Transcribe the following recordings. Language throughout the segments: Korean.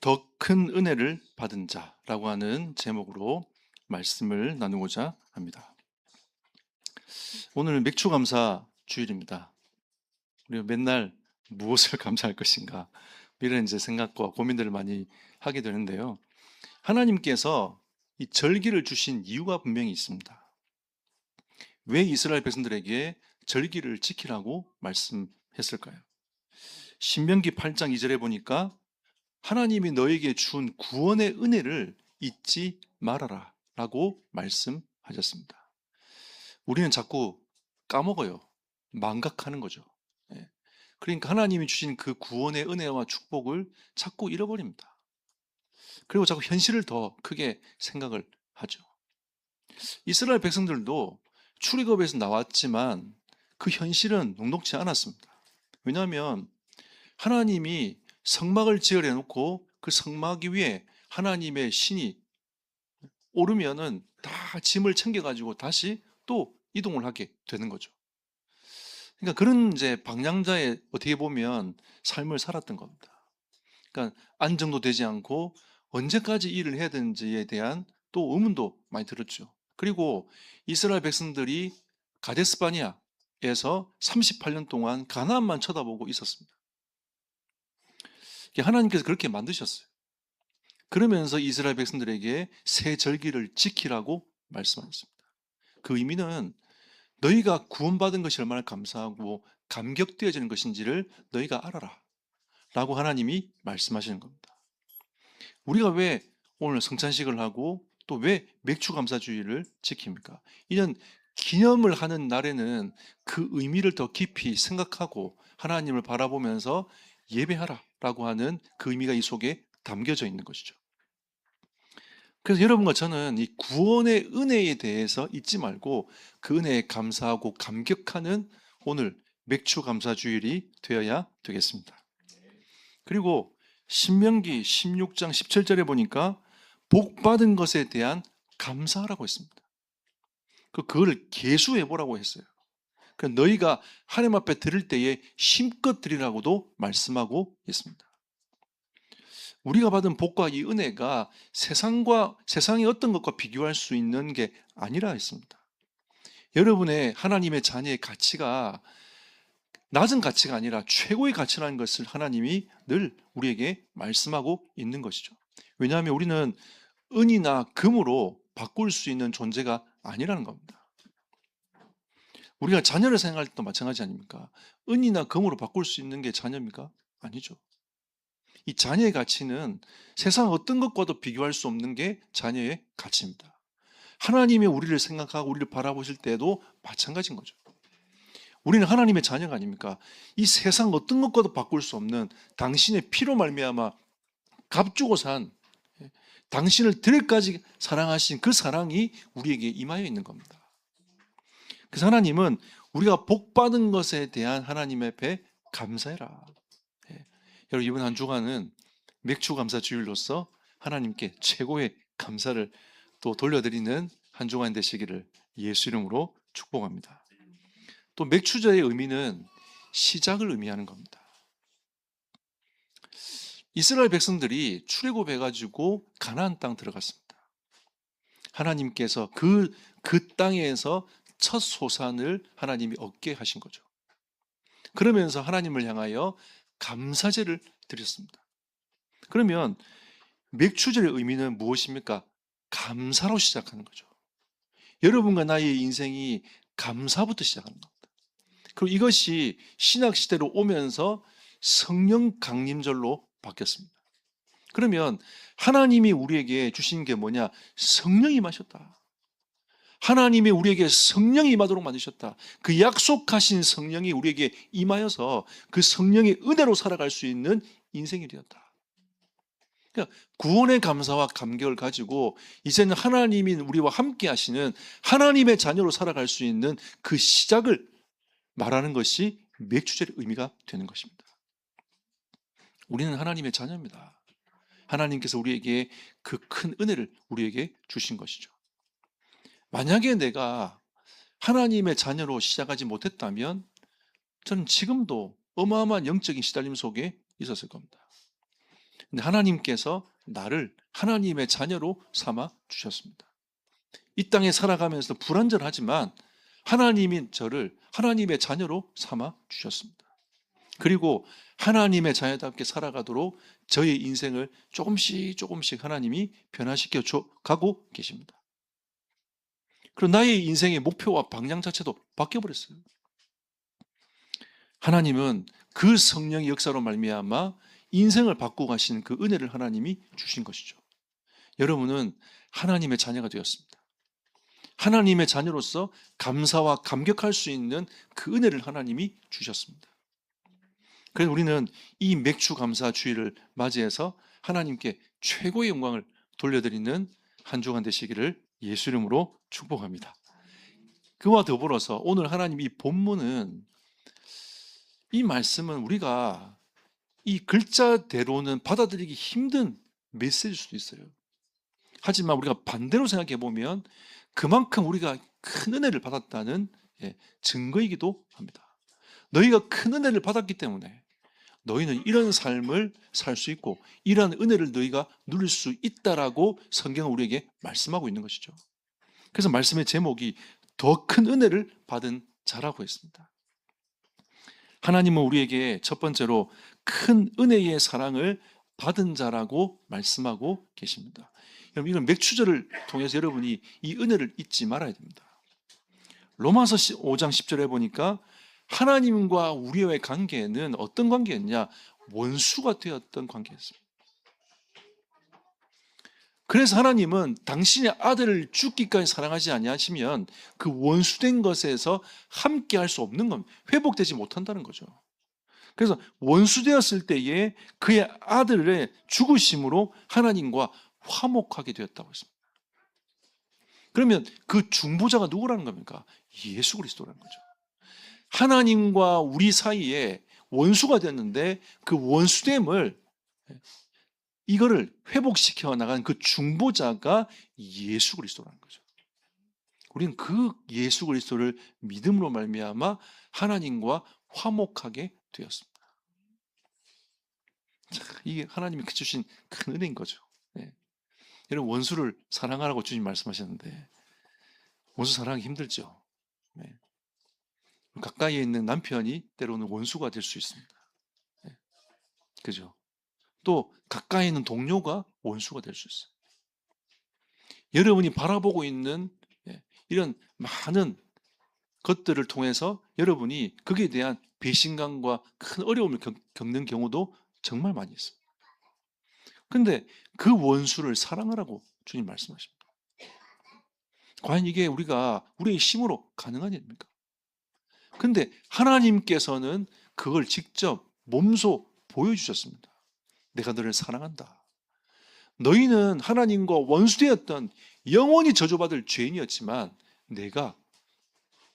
더 큰 은혜를 받은 자라고 하는 제목으로 말씀을 나누고자 합니다. 오늘 맥추감사 주일입니다. 우리가 맨날 무엇을 감사할 것인가 이런 이제 생각과 고민들을 많이 하게 되는데요. 하나님께서 이 절기를 주신 이유가 분명히 있습니다. 왜 이스라엘 백성들에게 절기를 지키라고 말씀했을까요? 신명기 8장 2절에 보니까 하나님이 너에게 준 구원의 은혜를 잊지 말아라 라고 말씀하셨습니다. 우리는 자꾸 까먹어요. 망각하는 거죠. 예. 그러니까 하나님이 주신 그 구원의 은혜와 축복을 자꾸 잃어버립니다. 그리고 자꾸 현실을 더 크게 생각을 하죠. 이스라엘 백성들도 출애굽에서 나왔지만 그 현실은 녹록지 않았습니다. 왜냐하면 하나님이 성막을 지으려 놓고 그 성막 위에 하나님의 신이 오르면은 다 짐을 챙겨가지고 다시 또 이동을 하게 되는 거죠. 그러니까 그런 이제 방랑자의 어떻게 보면 삶을 살았던 겁니다. 그러니까 안정도 되지 않고 언제까지 일을 해야 되는지에 대한 또 의문도 많이 들었죠. 그리고 이스라엘 백성들이 가데스바니아에서 38년 동안 가나안만 쳐다보고 있었습니다. 하나님께서 그렇게 만드셨어요. 그러면서 이스라엘 백성들에게 새 절기를 지키라고 말씀하셨습니다. 그 의미는 너희가 구원받은 것이 얼마나 감사하고 감격되어지는 것인지를 너희가 알아라 라고 하나님이 말씀하시는 겁니다. 우리가 왜 오늘 성찬식을 하고 또 왜 맥주감사주의를 지킵니까? 이런 기념을 하는 날에는 그 의미를 더 깊이 생각하고 하나님을 바라보면서 예배하라 라고 하는 그 의미가 이 속에 담겨져 있는 것이죠. 그래서 여러분과 저는 이 구원의 은혜에 대해서 잊지 말고 그 은혜에 감사하고 감격하는 오늘 맥주 감사 주일이 되어야 되겠습니다. 그리고 신명기 16장 17절에 보니까 복 받은 것에 대한 감사하라고 했습니다. 그걸 계수해 보라고 했어요. 너희가 하나님 앞에 드릴 때에 힘껏 드리라고도 말씀하고 있습니다. 우리가 받은 복과 이 은혜가 세상의 어떤 것과 비교할 수 있는 게 아니라 했습니다. 여러분의 하나님의 자녀의 가치가 낮은 가치가 아니라 최고의 가치라는 것을 하나님이 늘 우리에게 말씀하고 있는 것이죠. 왜냐하면 우리는 은이나 금으로 바꿀 수 있는 존재가 아니라는 겁니다. 우리가 자녀를 생각할 때도 마찬가지 아닙니까? 은이나 금으로 바꿀 수 있는 게 자녀입니까? 아니죠. 이 자녀의 가치는 세상 어떤 것과도 비교할 수 없는 게 자녀의 가치입니다. 하나님이 우리를 생각하고 우리를 바라보실 때도 마찬가지인 거죠. 우리는 하나님의 자녀가 아닙니까? 이 세상 어떤 것과도 바꿀 수 없는 당신의 피로 말미암아 값주고 산 당신을 들까지 사랑하신 그 사랑이 우리에게 임하여 있는 겁니다. 그래서 하나님은 우리가 복받은 것에 대한 하나님 앞에 감사해라. 여러분 이번 한 주간은 맥주 감사 주일로서 하나님께 최고의 감사를 또 돌려드리는 한 주간 되시기를 예수 이름으로 축복합니다. 또 맥주제의 의미는 시작을 의미하는 겁니다. 이스라엘 백성들이 출애굽해가지고 가나안 땅 들어갔습니다. 하나님께서 그 땅에서 첫 소산을 하나님이 얻게 하신 거죠. 그러면서 하나님을 향하여 감사제를 드렸습니다. 그러면 맥주제의 의미는 무엇입니까? 감사로 시작하는 거죠. 여러분과 나의 인생이 감사부터 시작하는 겁니다. 그리고 이것이 신학시대로 오면서 성령 강림절로 바뀌었습니다. 그러면 하나님이 우리에게 주신 게 뭐냐? 성령이 임하셨다. 하나님이 우리에게 성령이 임하도록 만드셨다. 그 약속하신 성령이 우리에게 임하여서 그 성령의 은혜로 살아갈 수 있는 인생이 되었다. 그러니까 구원의 감사와 감격을 가지고 이제는 하나님이 우리와 함께 하시는 하나님의 자녀로 살아갈 수 있는 그 시작을 말하는 것이 맥주제의 의미가 되는 것입니다. 우리는 하나님의 자녀입니다. 하나님께서 우리에게 그 큰 은혜를 우리에게 주신 것이죠. 만약에 내가 하나님의 자녀로 시작하지 못했다면 저는 지금도 어마어마한 영적인 시달림 속에 있었을 겁니다. 근데 하나님께서 나를 하나님의 자녀로 삼아 주셨습니다. 이 땅에 살아가면서 불완전하지만 하나님이 저를 하나님의 자녀로 삼아 주셨습니다. 그리고 하나님의 자녀답게 살아가도록 저의 인생을 조금씩 조금씩 하나님이 변화시켜 가고 계십니다. 그리고 나의 인생의 목표와 방향 자체도 바뀌어버렸어요. 하나님은 그 성령의 역사로 말미암아 인생을 바꾸고 가시는 그 은혜를 하나님이 주신 것이죠. 여러분은 하나님의 자녀가 되었습니다. 하나님의 자녀로서 감사와 감격할 수 있는 그 은혜를 하나님이 주셨습니다. 그래서 우리는 이 맥주 감사 주일을 맞이해서 하나님께 최고의 영광을 돌려드리는 한 주간 되시기를 예수 이름으로 축복합니다. 그와 더불어서 오늘 하나님 이 본문은, 이 말씀은 우리가 이 글자대로는 받아들이기 힘든 메시지일 수도 있어요. 하지만 우리가 반대로 생각해 보면 그만큼 우리가 큰 은혜를 받았다는 증거이기도 합니다. 너희가 큰 은혜를 받았기 때문에 너희는 이런 삶을 살 수 있고 이러한 은혜를 너희가 누릴 수 있다라고 성경은 우리에게 말씀하고 있는 것이죠. 그래서 말씀의 제목이 더 큰 은혜를 받은 자라고 했습니다. 하나님은 우리에게 첫 번째로 큰 은혜의 사랑을 받은 자라고 말씀하고 계십니다. 여러분, 이런 맥주절을 통해서 여러분이 이 은혜를 잊지 말아야 됩니다. 로마서 5장 10절에 보니까 하나님과 우리의 관계는 어떤 관계였냐? 원수가 되었던 관계였습니다. 그래서 하나님은 당신의 아들을 죽기까지 사랑하지 아니하시면 그 원수된 것에서 함께 할 수 없는 겁니다. 회복되지 못한다는 거죠. 그래서 원수되었을 때에 그의 아들의 죽으심으로 하나님과 화목하게 되었다고 했습니다. 그러면 그 중보자가 누구라는 겁니까? 예수 그리스도라는 거죠. 하나님과 우리 사이에 원수가 됐는데 그 원수됨을, 이거를 회복시켜 나간 그 중보자가 예수 그리스도라는 거죠. 우리는 그 예수 그리스도를 믿음으로 말미암아 하나님과 화목하게 되었습니다. 이게 하나님이 주신 큰 은혜인 거죠. 네. 여러분, 원수를 사랑하라고 주님 말씀하셨는데 원수 사랑하기 힘들죠. 네. 가까이에 있는 남편이 때로는 원수가 될 수 있습니다. 네. 그죠? 또 가까이 있는 동료가 원수가 될 수 있어요. 여러분이 바라보고 있는 이런 많은 것들을 통해서 여러분이 거기에 대한 배신감과 큰 어려움을 겪는 경우도 정말 많이 있습니다. 그런데 그 원수를 사랑하라고 주님 말씀하십니다. 과연 이게 우리의 힘으로 가능한 일입니까? 근데 하나님께서는 그걸 직접 몸소 보여주셨습니다. 내가 너를 사랑한다. 너희는 하나님과 원수되었던 영원히 저주받을 죄인이었지만 내가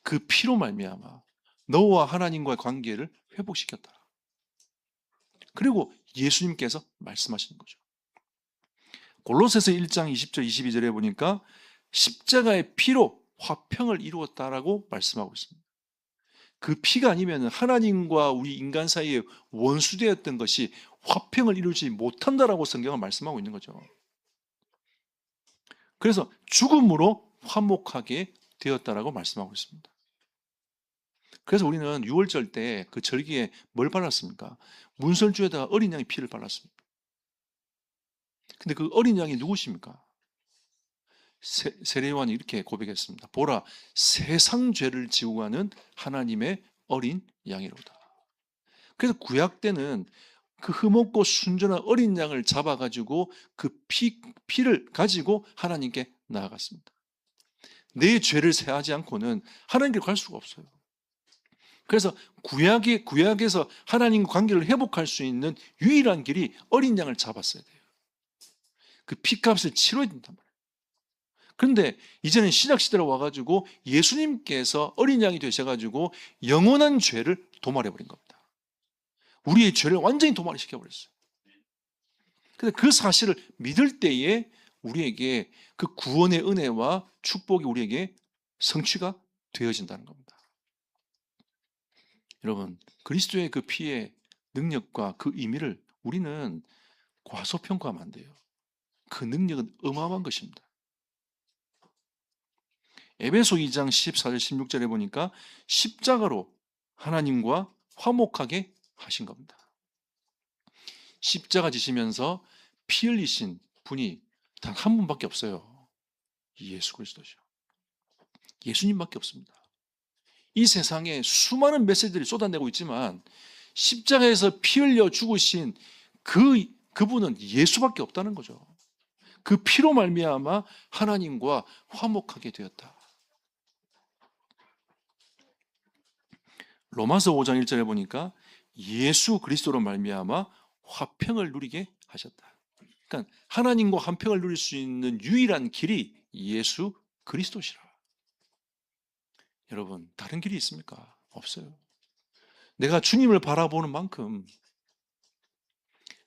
그 피로 말미암아 너와 하나님과의 관계를 회복시켰다. 그리고 예수님께서 말씀하시는 거죠. 골로새서 1장 20절 22절에 보니까 십자가의 피로 화평을 이루었다라고 말씀하고 있습니다. 그 피가 아니면 하나님과 우리 인간 사이에 원수되었던 것이 화평을 이루지 못한다라고 성경은 말씀하고 있는 거죠. 그래서 죽음으로 화목하게 되었다라고 말씀하고 있습니다. 그래서 우리는 유월절 때 그 절기에 뭘 발랐습니까? 문설주에다가 어린 양의 피를 발랐습니다. 근데 그 어린 양이 누구십니까? 세례요한이 이렇게 고백했습니다. 보라, 세상 죄를 지고 가는 하나님의 어린 양이로다. 그래서 구약 때는 그 흠없고 순전한 어린 양을 잡아가지고 그 피를 가지고 하나님께 나아갔습니다. 내 죄를 세하지 않고는 하나님께 갈 수가 없어요. 그래서 구약에서 하나님과 관계를 회복할 수 있는 유일한 길이 어린 양을 잡았어야 돼요. 그 피값을 치러야 된단 말이에요. 그런데 이제는 신약시대로 와가지고 예수님께서 어린 양이 되셔가지고 영원한 죄를 도말해버린 겁니다. 우리의 죄를 완전히 도말시켜버렸어요. 근데 그 사실을 믿을 때에 우리에게 그 구원의 은혜와 축복이 우리에게 성취가 되어진다는 겁니다. 여러분, 그리스도의 그 피의 능력과 그 의미를 우리는 과소평가하면 안 돼요. 그 능력은 어마어마한 것입니다. 에베소 2장 14절 16절에 보니까 십자가로 하나님과 화목하게 하신 겁니다. 십자가 지시면서 피 흘리신 분이 단 한 분밖에 없어요. 예수 그리스도죠. 예수님밖에 없습니다. 이 세상에 수많은 메시지들이 쏟아내고 있지만 십자가에서 피 흘려 죽으신 그분은 예수밖에 없다는 거죠. 그 피로 말미암아 하나님과 화목하게 되었다. 로마서 5장 1절에 보니까 예수 그리스도로 말미암아 화평을 누리게 하셨다. 그러니까 하나님과 화평을 누릴 수 있는 유일한 길이 예수 그리스도시라. 여러분, 다른 길이 있습니까? 없어요. 내가 주님을 바라보는 만큼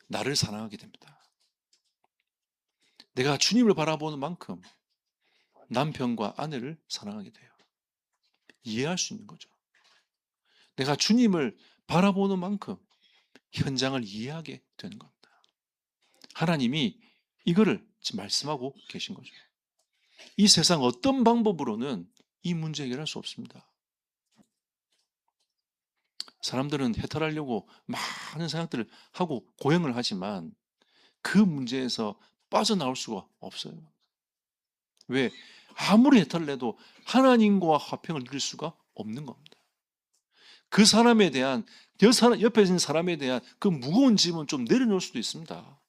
나를 사랑하게 됩니다. 내가 주님을 바라보는 만큼 남편과 아내를 사랑하게 돼요. 이해할 수 있는 거죠. 내가 주님을 바라보는 만큼 현장을 이해하게 되는 겁니다. 하나님이 이거를 지금 말씀하고 계신 거죠. 이 세상 어떤 방법으로는 이 문제 해결할 수 없습니다. 사람들은 해탈하려고 많은 생각들을 하고 고행을 하지만 그 문제에서 빠져나올 수가 없어요. 왜? 아무리 해탈을 해도 하나님과 화평을 누릴 수가 없는 겁니다. 그 사람에 대한, 옆에 있는 사람에 대한 그 무거운 짐은 좀 내려놓을 수도 있습니다.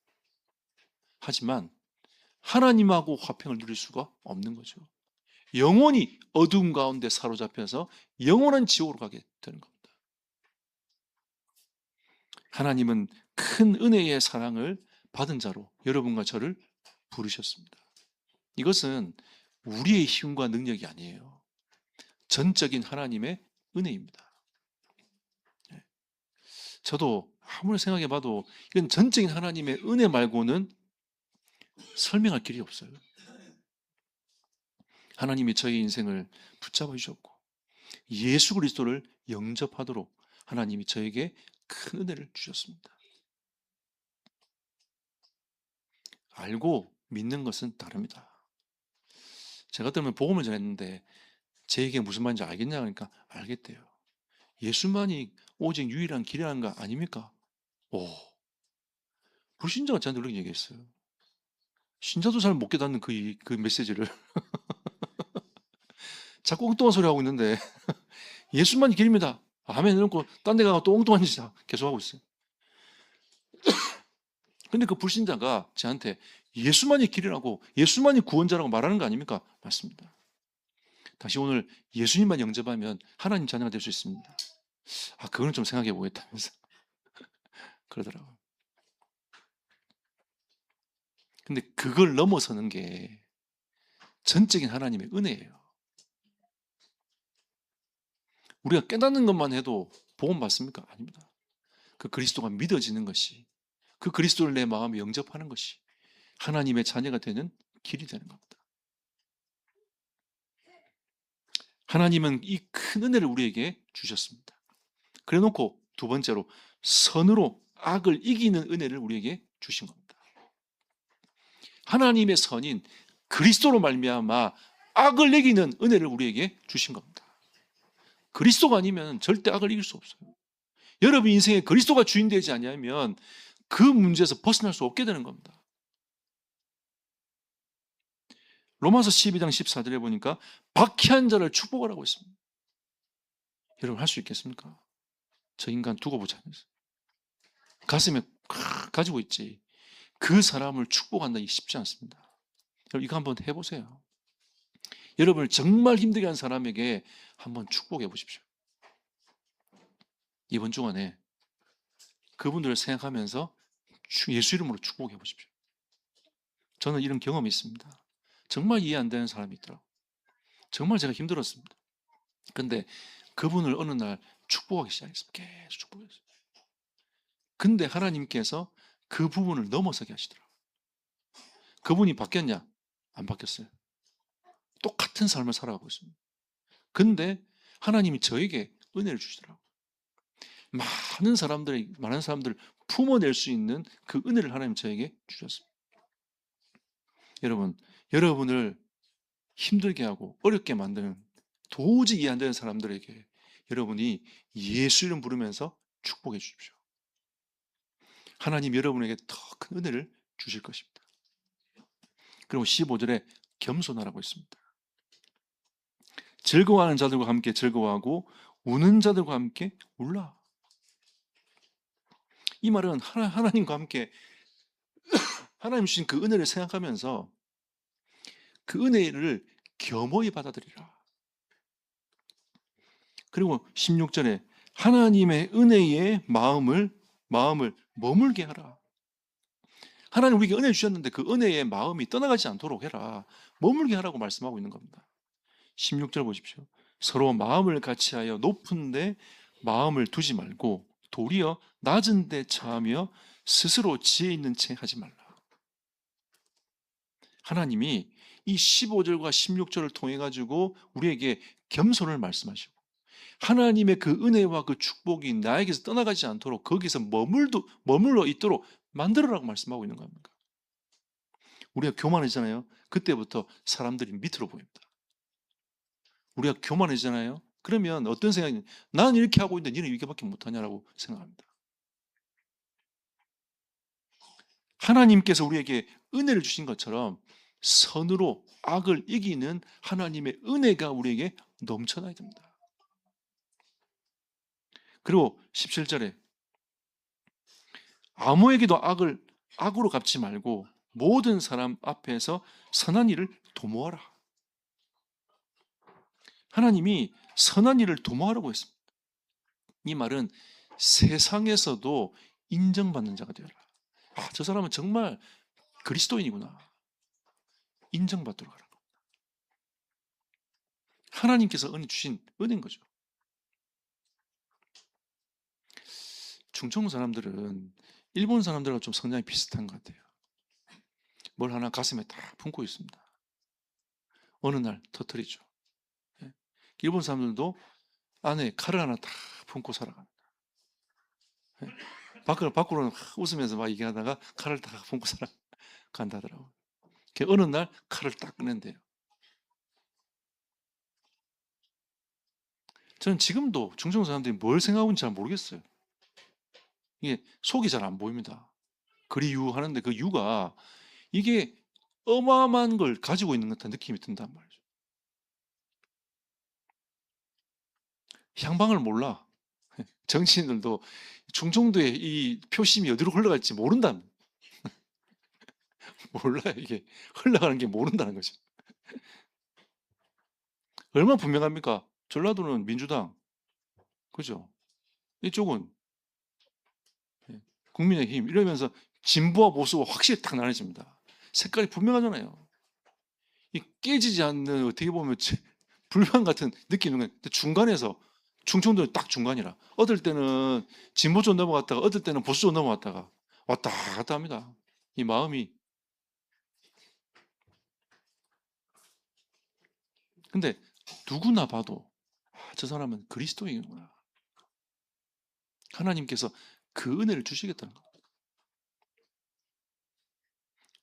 하지만 하나님하고 화평을 누릴 수가 없는 거죠. 영원히 어두움 가운데 사로잡혀서 영원한 지옥으로 가게 되는 겁니다. 하나님은 큰 은혜의 사랑을 받은 자로 여러분과 저를 부르셨습니다. 이것은 우리의 힘과 능력이 아니에요. 전적인 하나님의 은혜입니다. 저도 아무리 생각해 봐도 이건 전적인 하나님의 은혜 말고는 설명할 길이 없어요. 하나님이 저의 인생을 붙잡아 주셨고 예수 그리스도를 영접하도록 하나님이 저에게 큰 은혜를 주셨습니다. 알고 믿는 것은 다릅니다. 제가 때문에 복음을 전했는데 제 얘기가 무슨 말인지 알겠냐 그러니까 알겠대요. 예수만이 오직 유일한 길이라는 거 아닙니까? 오, 불신자가 저한테 그렇게 얘기했어요. 신자도 잘 못 깨닫는 그 메시지를 자꾸 엉뚱한 소리 하고 있는데 예수만이 길입니다. 아멘 해놓고 딴 데 가서 또 엉뚱한 짓 계속하고 있어요. 근데 그 불신자가 저한테 예수만이 길이라고 예수만이 구원자라고 말하는 거 아닙니까? 맞습니다. 다시 오늘 예수님만 영접하면 하나님 자녀가 될 수 있습니다. 아, 그거는 좀 생각해 보겠다면서 그러더라고요. 근데 그걸 넘어서는 게 전적인 하나님의 은혜예요. 우리가 깨닫는 것만 해도 복음 받습니까? 아닙니다. 그 그리스도가 믿어지는 것이, 그 그리스도를 내 마음에 영접하는 것이 하나님의 자녀가 되는 길이 되는 겁니다. 하나님은 이 큰 은혜를 우리에게 주셨습니다. 그래 놓고 두 번째로 선으로 악을 이기는 은혜를 우리에게 주신 겁니다. 하나님의 선인 그리스도로 말미암아 악을 이기는 은혜를 우리에게 주신 겁니다. 그리스도가 아니면 절대 악을 이길 수 없어요. 여러분 인생에 그리스도가 주인 되지 않으면 그 문제에서 벗어날 수 없게 되는 겁니다. 로마서 12장 14절에 보니까 박해한 자를 축복하라고 했습니다. 여러분 할 수 있겠습니까? 저 인간 두고 보자. 가슴에 가지고 있지. 그 사람을 축복한다기 쉽지 않습니다. 여러분 이거 한번 해보세요. 여러분을 정말 힘들게 한 사람에게 한번 축복해 보십시오. 이번 주간에 그분들을 생각하면서 예수 이름으로 축복해 보십시오. 저는 이런 경험이 있습니다. 정말 이해 안 되는 사람이 있더라고요. 정말 제가 힘들었습니다. 근데 그분을 어느 날 축복하기 시작했습니다. 계속 축복했어요. 근데 하나님께서 그 부분을 넘어서게 하시더라고요. 그분이 바뀌었냐? 안 바뀌었어요. 똑같은 삶을 살아가고 있습니다. 근데 하나님이 저에게 은혜를 주시더라고요. 많은 사람들을 품어낼 수 있는 그 은혜를 하나님 저에게 주셨습니다. 여러분, 여러분을 힘들게 하고 어렵게 만드는 도저히 이해 안 되는 사람들에게 여러분이 예수 이름 부르면서 축복해 주십시오. 하나님 여러분에게 더 큰 은혜를 주실 것입니다. 그리고 15절에 겸손하라고 있습니다. 즐거워하는 자들과 함께 즐거워하고 우는 자들과 함께 울라. 이 말은 하나님과 함께 하나님 주신 그 은혜를 생각하면서 그 은혜를 겸허히 받아들이라. 그리고 16절에 하나님의 은혜의 마음을 머물게 하라. 하나님 우리에게 은혜 주셨는데 그 은혜의 마음이 떠나가지 않도록 해라. 머물게 하라고 말씀하고 있는 겁니다. 16절 보십시오. 서로 마음을 같이하여 높은 데 마음을 두지 말고 도리어 낮은 데 처하며 스스로 지혜 있는 채 하지 말라. 하나님이 이 15절과 16절을 통해 가지고 우리에게 겸손을 말씀하시고 하나님의 그 은혜와 그 축복이 나에게서 떠나가지 않도록 거기서 머물러 있도록 만들어라고 말씀하고 있는 겁니다. 우리가 교만해지잖아요. 그때부터 사람들이 밑으로 보입니다. 우리가 교만해지잖아요. 그러면 어떤 생각이 나는 이렇게 하고 있는데 너는 이렇게밖에 못하냐라고 생각합니다. 하나님께서 우리에게 은혜를 주신 것처럼 선으로 악을 이기는 하나님의 은혜가 우리에게 넘쳐나야 됩니다. 그리고 17절에 아무에게도 악으로 갚지 말고 모든 사람 앞에서 선한 일을 도모하라. 하나님이 선한 일을 도모하라고 했습니다. 이 말은 세상에서도 인정받는 자가 되어라. 저 사람은 정말 그리스도인이구나. 인정받도록 하라. 하나님께서 은혜 주신 은혜인 거죠. 중동 사람들은 일본 사람들과 좀 성향이 비슷한 것 같아요. 뭘 하나 가슴에 딱 품고 있습니다. 어느 날 터뜨리죠. 예. 일본 사람들도 안에 칼을 하나 딱 품고 살아갑니다. 예. 밖으로는 웃으면서 막 얘기하다가 칼을 딱 품고 살아간다더라고요. 어느 날 칼을 딱 꺼낸대요. 저는 지금도 중동 사람들이 뭘 생각하고 있는지 잘 모르겠어요. 이게 속이 잘 안 보입니다. 그리 유하는데 그 유가 이게 어마어마한 걸 가지고 있는 것 같은 느낌이 든단 말이죠. 향방을 몰라. 정치인들도 중정도의 이 표심이 어디로 흘러갈지 모른다. 몰라요. 이게 흘러가는 게 모른다는 거죠. 얼마나 분명합니까? 전라도는 민주당, 그죠? 이쪽은 예, 국민의힘 이러면서 진보와 보수가 확실히 딱 나눠집니다. 색깔이 분명하잖아요. 이 깨지지 않는 어떻게 보면 불판 같은 느낌이 있는 거예요. 중간에서 충청도는 딱 중간이라 어떨 때는 진보 쪽 넘어갔다가 어떨 때는 보수 쪽 넘어갔다가 왔다 갔다 합니다. 이 마음이. 근데 누구나 봐도 저 사람은 그리스도인이구나. 하나님께서 그 은혜를 주시겠다는 겁니다.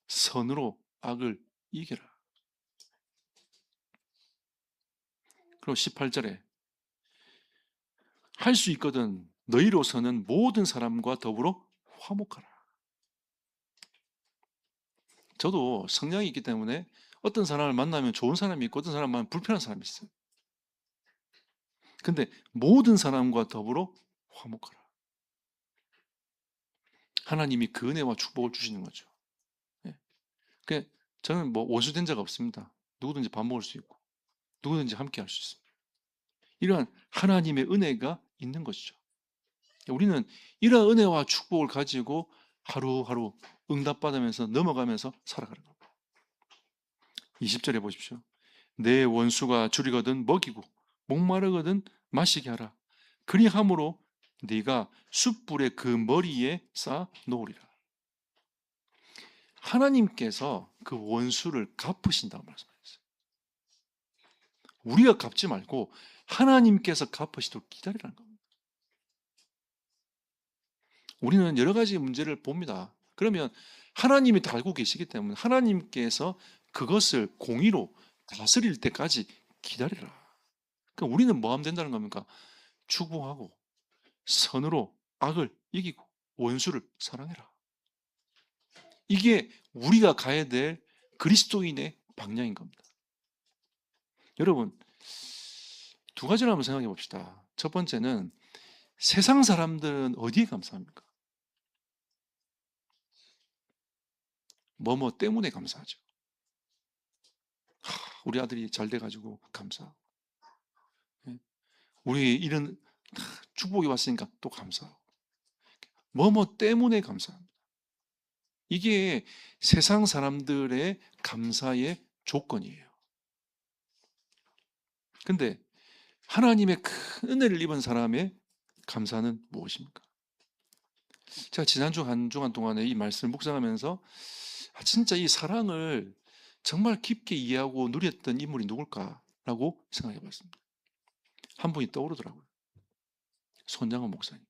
선으로 악을 이겨라. 그리고 18절에 할 수 있거든 너희로서는 모든 사람과 더불어 화목하라. 저도 성향이 있기 때문에 어떤 사람을 만나면 좋은 사람이 있고 어떤 사람을 만나면 불편한 사람이 있어요. 근데 모든 사람과 더불어 화목하라. 하나님이 그 은혜와 축복을 주시는 거죠. 예. 저는 뭐 원수된 자가 없습니다. 누구든지 밥 먹을 수 있고 누구든지 함께 할 수 있습니다. 이러한 하나님의 은혜가 있는 것이죠. 우리는 이러한 은혜와 축복을 가지고 하루하루 응답받으면서 넘어가면서 살아가는 겁니다. 20절에 보십시오. 내 원수가 줄이거든 먹이고 목마르거든 마시게 하라. 그리함으로 네가 숯불의 그 머리에 쌓아 놓으리라. 하나님께서 그 원수를 갚으신다고 말씀하셨어요. 우리가 갚지 말고 하나님께서 갚으시도록 기다리라는 겁니다. 우리는 여러 가지 문제를 봅니다. 그러면 하나님이 다 알고 계시기 때문에 하나님께서 그것을 공의로 다스릴 때까지 기다리라. 그러니까 우리는 뭐 하면 된다는 겁니까? 추구하고 선으로 악을 이기고 원수를 사랑해라. 이게 우리가 가야 될 그리스도인의 방향인 겁니다. 여러분, 두 가지를 한번 생각해 봅시다. 첫 번째는 세상 사람들은 어디에 감사합니까? 뭐뭐 때문에 감사하죠. 우리 아들이 잘 돼가지고 감사하고, 예. 우리 이런 축복이 왔으니까 또 감사하고, 뭐뭐 때문에 감사합니다. 이게 세상 사람들의 감사의 조건이에요. 근데 하나님의 큰 은혜를 입은 사람의 감사는 무엇입니까? 제가 지난주 한 주간 동안에 이 말씀을 묵상하면서 진짜 이 사랑을 정말 깊게 이해하고 누렸던 인물이 누굴까라고 생각해 봤습니다. 한 분이 떠오르더라고요. 손장원 목사님.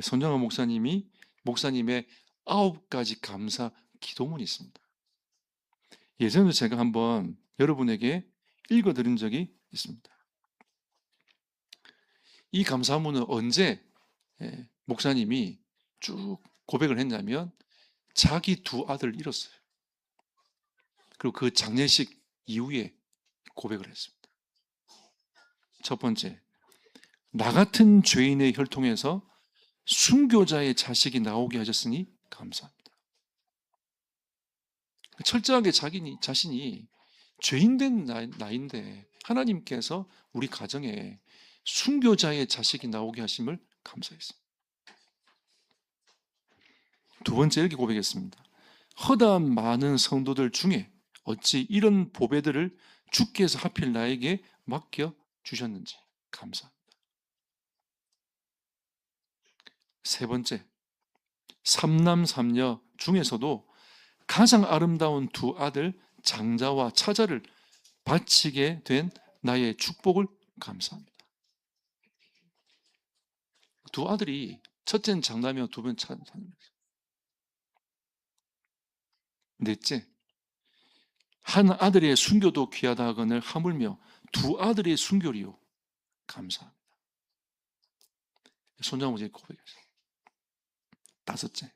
손장원 목사님의 9가지 감사 기도문이 있습니다. 예전에 제가 한번 여러분에게 읽어드린 적이 있습니다. 이 감사문은 언제 목사님이 쭉 고백을 했냐면 자기 두 아들을 잃었어요. 그리고 그 장례식 이후에 고백을 했습니다. 첫 번째, 나 같은 죄인의 혈통에서 순교자의 자식이 나오게 하셨으니 감사합니다. 철저하게 자신이 죄인된 나인데 하나님께서 우리 가정에 순교자의 자식이 나오게 하심을 감사했습니다. 두 번째 이렇게 고백했습니다. 허다한 많은 성도들 중에 어찌 이런 보배들을 주께서 하필 나에게 맡겨 주셨는지 감사합니다. 세 번째, 삼남 삼녀 중에서도 가장 아름다운 두 아들 장자와 차자를 바치게 된 나의 축복을 감사합니다. 두 아들이 첫째는 장자며 두 번째는 차자입니다. 넷째, 한 아들의 순교도 귀하다 하거늘 하물며 두 아들의 순교리요 감사합니다. 손장모님 고백했어요. 다섯째,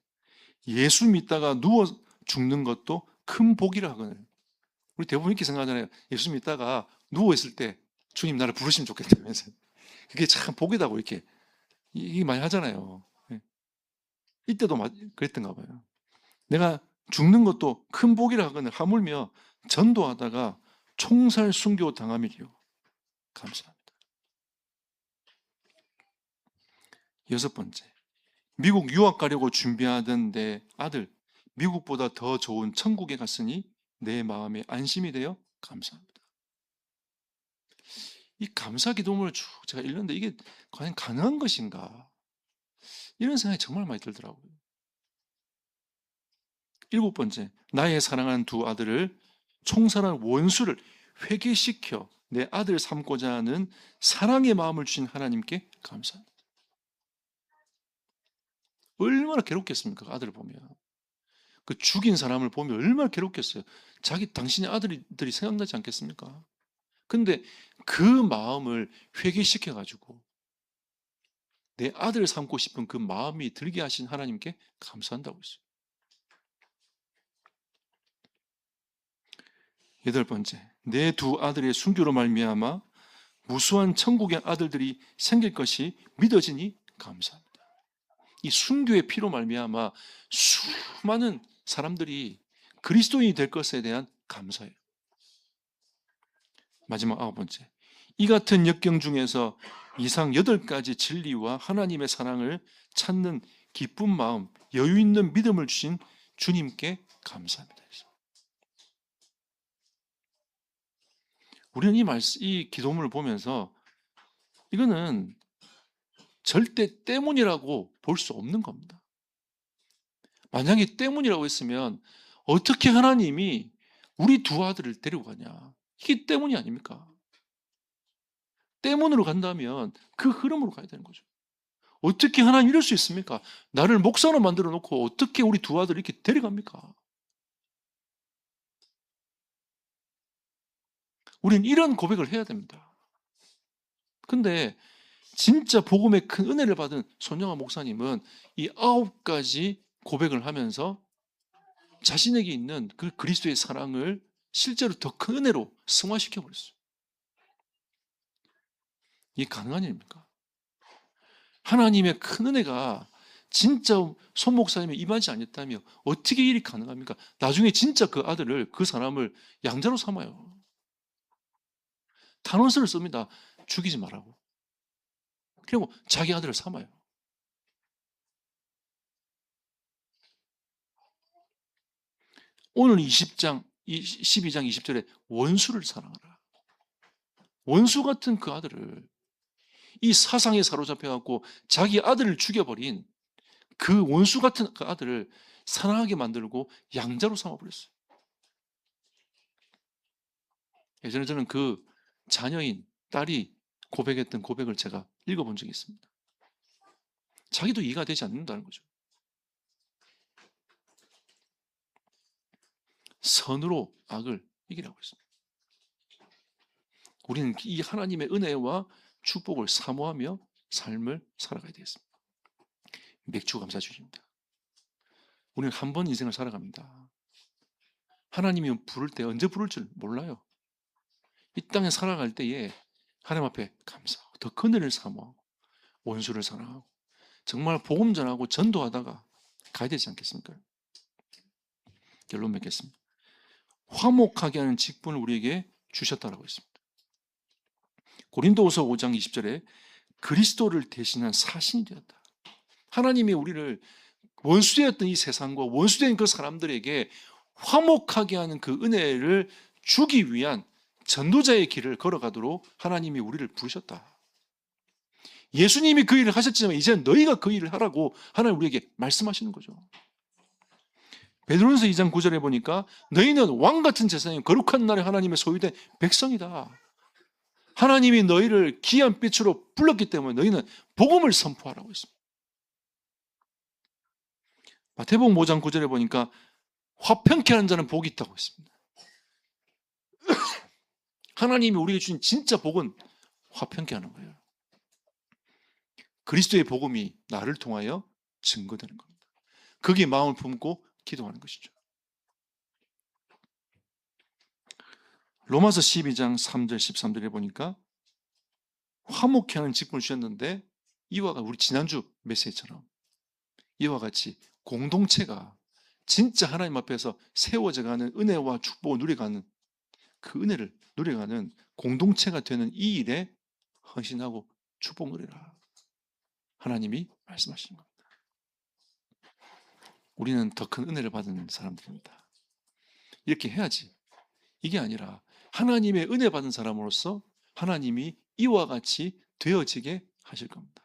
예수 믿다가 누워 죽는 것도 큰 복이라 하거늘. 우리 대부분 이렇게 생각하잖아요. 예수 믿다가 누워있을 때 주님 나를 부르시면 좋겠다면서. 그게 참 복이다고 이렇게 이게 많이 하잖아요. 이때도 그랬던가 봐요. 내가 죽는 것도 큰 복이라 하거늘 하물며 전도하다가 총살 순교 당함이리요 감사합니다. 여섯 번째, 미국 유학 가려고 준비하던 내 아들 미국보다 더 좋은 천국에 갔으니 내 마음에 안심이 되어 감사합니다. 이 감사 기도문을 쭉 제가 읽는데 이게 과연 가능한 것인가? 이런 생각이 정말 많이 들더라고요. 일곱 번째, 나의 사랑하는 두 아들을 총살한 원수를 회개시켜 내 아들 삼고자 하는 사랑의 마음을 주신 하나님께 감사합니다. 얼마나 괴롭겠습니까? 그 아들을 보면. 그 죽인 사람을 보면 얼마나 괴롭겠어요. 당신의 아들들이 생각나지 않겠습니까? 근데 그 마음을 회개시켜가지고 내 아들을 삼고 싶은 그 마음이 들게 하신 하나님께 감사한다고 했어요. 여덟 번째, 내 두 아들의 순교로 말미암아 무수한 천국의 아들들이 생길 것이 믿어지니 감사합니다. 이 순교의 피로 말미암아 수많은 사람들이 그리스도인이 될 것에 대한 감사예요. 마지막 아홉 번째, 이 같은 역경 중에서 이상 8가지 진리와 하나님의 사랑을 찾는 기쁜 마음, 여유 있는 믿음을 주신 주님께 감사합니다. 우리는 이 기도문을 보면서 이거는 절대 때문이라고 볼 수 없는 겁니다. 만약에 때문이라고 했으면 어떻게 하나님이 우리 두 아들을 데리고 가냐? 이게 때문이 아닙니까? 때문으로 간다면 그 흐름으로 가야 되는 거죠. 어떻게 하나님 이럴 수 있습니까? 나를 목사로 만들어 놓고 어떻게 우리 두 아들을 이렇게 데려갑니까? 우린 이런 고백을 해야 됩니다. 근데 진짜 복음의 큰 은혜를 받은 손영아 목사님은 이 9가지 고백을 하면서 자신에게 있는 그 그리스도의 사랑을 실제로 더 큰 은혜로 승화시켜 버렸어요. 이게 가능한 일입니까? 하나님의 큰 은혜가 진짜 손 목사님의 임하지 않았다며 어떻게 일이 가능합니까? 나중에 진짜 그 아들을, 그 사람을 양자로 삼아요. 탄원서를 씁니다. 죽이지 말라고. 그리고 자기 아들을 삼아요. 오늘 12장 20절에 원수를 사랑하라. 원수 같은 그 아들을, 이 사상에 사로잡혀갖고 자기 아들을 죽여버린 그 원수 같은 그 아들을 사랑하게 만들고 양자로 삼아버렸어요. 예전에 저는 그 자녀인 딸이 고백했던 고백을 제가 읽어본 적이 있습니다. 자기도 이해가 되지 않는다는 거죠. 선으로 악을 이기라고 했습니다. 우리는 이 하나님의 은혜와 축복을 사모하며 삶을 살아가야 되겠습니다. 맥주 감사주십니다. 우리는 한 번 인생을 살아갑니다. 하나님이 부를 때 언제 부를 줄 몰라요. 이 땅에 살아갈 때에 하나님 앞에 감사하고 더 큰 은혜를 사모하고 원수를 사랑하고 정말 복음 전하고 전도하다가 가야 되지 않겠습니까? 결론 맺겠습니다. 화목하게 하는 직분을 우리에게 주셨다라고 했습니다. 고린도후서 5장 20절에 그리스도를 대신한 사신이 되었다. 하나님이 우리를 원수되었던 이 세상과 원수된 그 사람들에게 화목하게 하는 그 은혜를 주기 위한 전도자의 길을 걸어가도록 하나님이 우리를 부르셨다. 예수님이 그 일을 하셨지만 이제 너희가 그 일을 하라고 하나님 우리에게 말씀하시는 거죠. 베드로전서 2장 9절에 보니까 너희는 왕같은 제사장 거룩한 날에 하나님의 소유된 백성이다. 하나님이 너희를 귀한 빛으로 불렀기 때문에 너희는 복음을 선포하라고 했습니다. 마태복음 5장 9절에 보니까 화평케 하는 자는 복이 있다고 했습니다. 하나님이 우리에게 주신 진짜 복은 화평케 하는 거예요. 그리스도의 복음이 나를 통하여 증거되는 겁니다. 거기에 마음을 품고 기도하는 것이죠. 로마서 12장 3절 13절에 보니까 화목케 하는 직분을 주셨는데 이와 같이 우리 지난주 메시지처럼 이와 같이 공동체가 진짜 하나님 앞에서 세워져가는 은혜와 축복을 누려가는 그 은혜를 누려가는 공동체가 되는 이 일에 헌신하고 축복 누리라. 하나님이 말씀하신 겁니다. 우리는 더 큰 은혜를 받은 사람들입니다. 이렇게 해야지. 이게 아니라 하나님의 은혜 받은 사람으로서 하나님이 이와 같이 되어지게 하실 겁니다.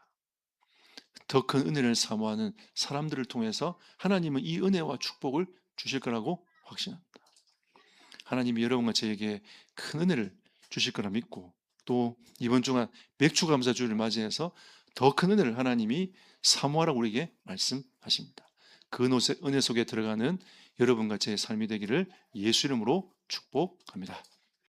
더 큰 은혜를 사모하는 사람들을 통해서 하나님은 이 은혜와 축복을 주실 거라고 확신합니다. 하나님이 여러분과 저에게 큰 은혜를 주실 거라 믿고 또 이번 주간 맥주 감사주를 맞이해서 더 큰 은혜를 하나님이 사모하라고 우리에게 말씀하십니다. 그 은혜 속에 들어가는 여러분과 제 삶이 되기를 예수 이름으로 축복합니다.